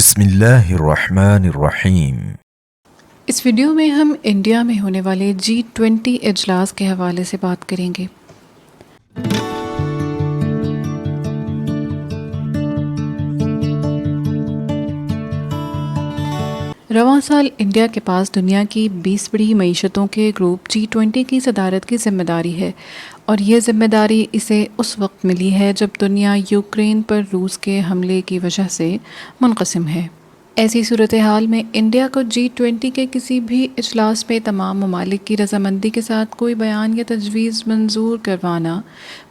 بسم اللہ الرحمن الرحیم۔ اس ویڈیو میں ہم انڈیا میں ہونے والے G20 اجلاس کے حوالے سے بات کریں گے۔ رواں سال انڈیا کے پاس دنیا کی 20 بڑی معیشتوں کے گروپ G20 کی صدارت کی ذمہ داری ہے، اور یہ ذمہ داری اسے اس وقت ملی ہے جب دنیا یوکرین پر روس کے حملے کی وجہ سے منقسم ہے۔ ایسی صورتحال میں انڈیا کو G20 کے کسی بھی اجلاس میں تمام ممالک کی رضامندی کے ساتھ کوئی بیان یا تجویز منظور کروانا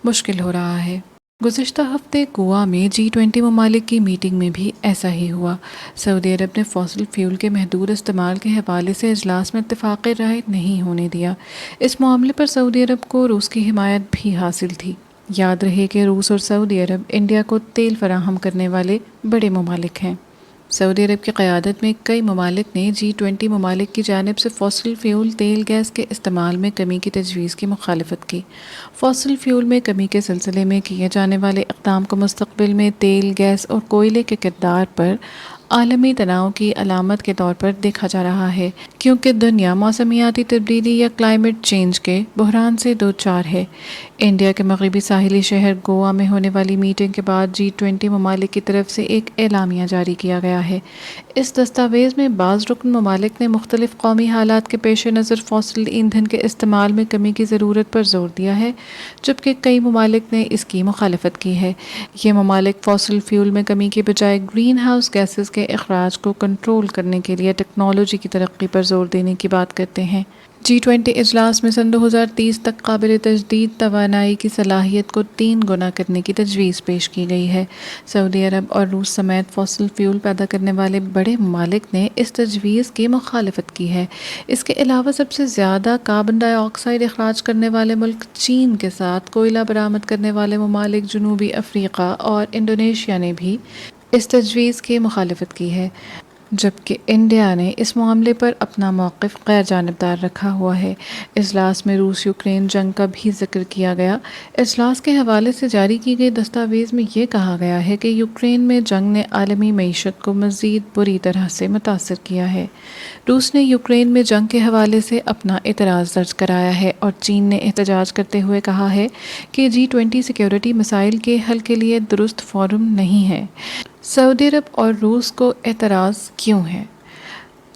مشکل ہو رہا ہے۔ گزشتہ ہفتے گوا میں G20 ممالک کی میٹنگ میں بھی ایسا ہی ہوا۔ سعودی عرب نے فوسل فیول کے محدود استعمال کے حوالے سے اجلاس میں اتفاق رائے نہیں ہونے دیا۔ اس معاملے پر سعودی عرب کو روس کی حمایت بھی حاصل تھی۔ یاد رہے کہ روس اور سعودی عرب انڈیا کو تیل فراہم کرنے والے بڑے ممالک ہیں۔ سعودی عرب کی قیادت میں کئی ممالک نے G20 ممالک کی جانب سے فوسل فیول تیل گیس کے استعمال میں کمی کی تجویز کی مخالفت کی۔ فوسل فیول میں کمی کے سلسلے میں کیے جانے والے اقدام کو مستقبل میں تیل، گیس اور کوئلے کے کردار پر عالمی تناؤ کی علامت کے طور پر دیکھا جا رہا ہے، کیونکہ دنیا موسمیاتی تبدیلی یا کلائمیٹ چینج کے بحران سے دوچار ہے۔ انڈیا کے مغربی ساحلی شہر گوا میں ہونے والی میٹنگ کے بعد G20 ممالک کی طرف سے ایک اعلامیہ جاری کیا گیا ہے۔ اس دستاویز میں بعض رکن ممالک نے مختلف قومی حالات کے پیش نظر فوسل ایندھن کے استعمال میں کمی کی ضرورت پر زور دیا ہے، جبکہ کئی ممالک نے اس کی مخالفت کی ہے۔ یہ ممالک فوسل فیول میں کمی کے بجائے گرین ہاؤس گیسز کے اخراج کو کنٹرول کرنے کے لیے ٹیکنالوجی کی ترقی پر زور دینے کی بات کرتے ہیں۔ G20 اجلاس میں سن 2030 تک قابل تجدید توانائی کی صلاحیت کو 3 گنا کرنے کی تجویز پیش کی گئی ہے۔ سعودی عرب اور روس سمیت فوسل فیول پیدا کرنے والے بڑے ممالک نے اس تجویز کی مخالفت کی ہے۔ اس کے علاوہ سب سے زیادہ کاربن ڈائی آکسائیڈ اخراج کرنے والے ملک چین کے ساتھ کوئلہ برآمد کرنے والے ممالک جنوبی افریقہ اور انڈونیشیا نے بھی اس تجویز کی مخالفت کی ہے، جبکہ انڈیا نے اس معاملے پر اپنا موقف غیر جانبدار رکھا ہوا ہے۔ اجلاس میں روس یوکرین جنگ کا بھی ذکر کیا گیا۔ اجلاس کے حوالے سے جاری کی گئی دستاویز میں یہ کہا گیا ہے کہ یوکرین میں جنگ نے عالمی معیشت کو مزید بری طرح سے متاثر کیا ہے۔ روس نے یوکرین میں جنگ کے حوالے سے اپنا اعتراض درج کرایا ہے، اور چین نے احتجاج کرتے ہوئے کہا ہے کہ G20 سیکیورٹی مسائل کے حل کے لیے درست فورم نہیں ہے۔ سعودی عرب اور روس کو اعتراض کیوں ہے؟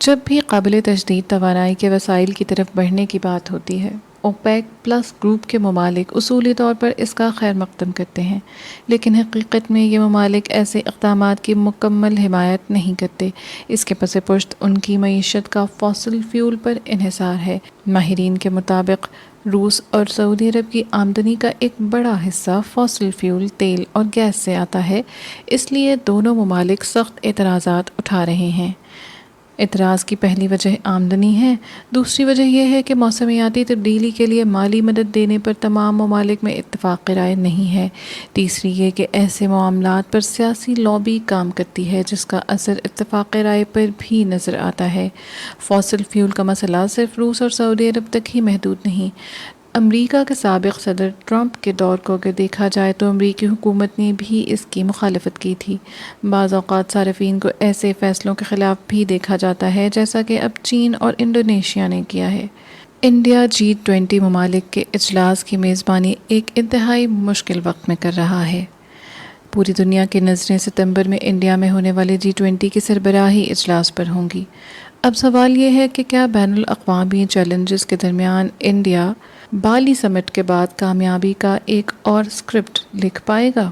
جب بھی قابل تجدید توانائی کے وسائل کی طرف بڑھنے کی بات ہوتی ہے، اوپیک پلس گروپ کے ممالک اصولی طور پر اس کا خیر مقدم کرتے ہیں، لیکن حقیقت میں یہ ممالک ایسے اقدامات کی مکمل حمایت نہیں کرتے۔ اس کے پس پشت ان کی معیشت کا فوسل فیول پر انحصار ہے۔ ماہرین کے مطابق روس اور سعودی عرب کی آمدنی کا ایک بڑا حصہ فوسل فیول تیل اور گیس سے آتا ہے، اس لیے دونوں ممالک سخت اعتراضات اٹھا رہے ہیں۔ اعتراض کی پہلی وجہ آمدنی ہے۔ دوسری وجہ یہ ہے کہ موسمیاتی تبدیلی کے لیے مالی مدد دینے پر تمام ممالک میں اتفاق رائے نہیں ہے۔ تیسری یہ کہ ایسے معاملات پر سیاسی لابی کام کرتی ہے، جس کا اثر اتفاق رائے پر بھی نظر آتا ہے۔ فوسل فیول کا مسئلہ صرف روس اور سعودی عرب تک ہی محدود نہیں۔ امریکہ کے سابق صدر ٹرمپ کے دور کو اگر دیکھا جائے تو امریکی حکومت نے بھی اس کی مخالفت کی تھی۔ بعض اوقات صارفین کو ایسے فیصلوں کے خلاف بھی دیکھا جاتا ہے، جیسا کہ اب چین اور انڈونیشیا نے کیا ہے۔ انڈیا G20 ممالک کے اجلاس کی میزبانی ایک انتہائی مشکل وقت میں کر رہا ہے۔ پوری دنیا کی نظریں ستمبر میں انڈیا میں ہونے والے G20 کی سربراہی اجلاس پر ہوں گی۔ اب سوال یہ ہے کہ کیا بین الاقوامی چیلنجز کے درمیان انڈیا بالی سمٹ کے بعد کامیابی کا ایک اور اسکرپٹ لکھ پائے گا؟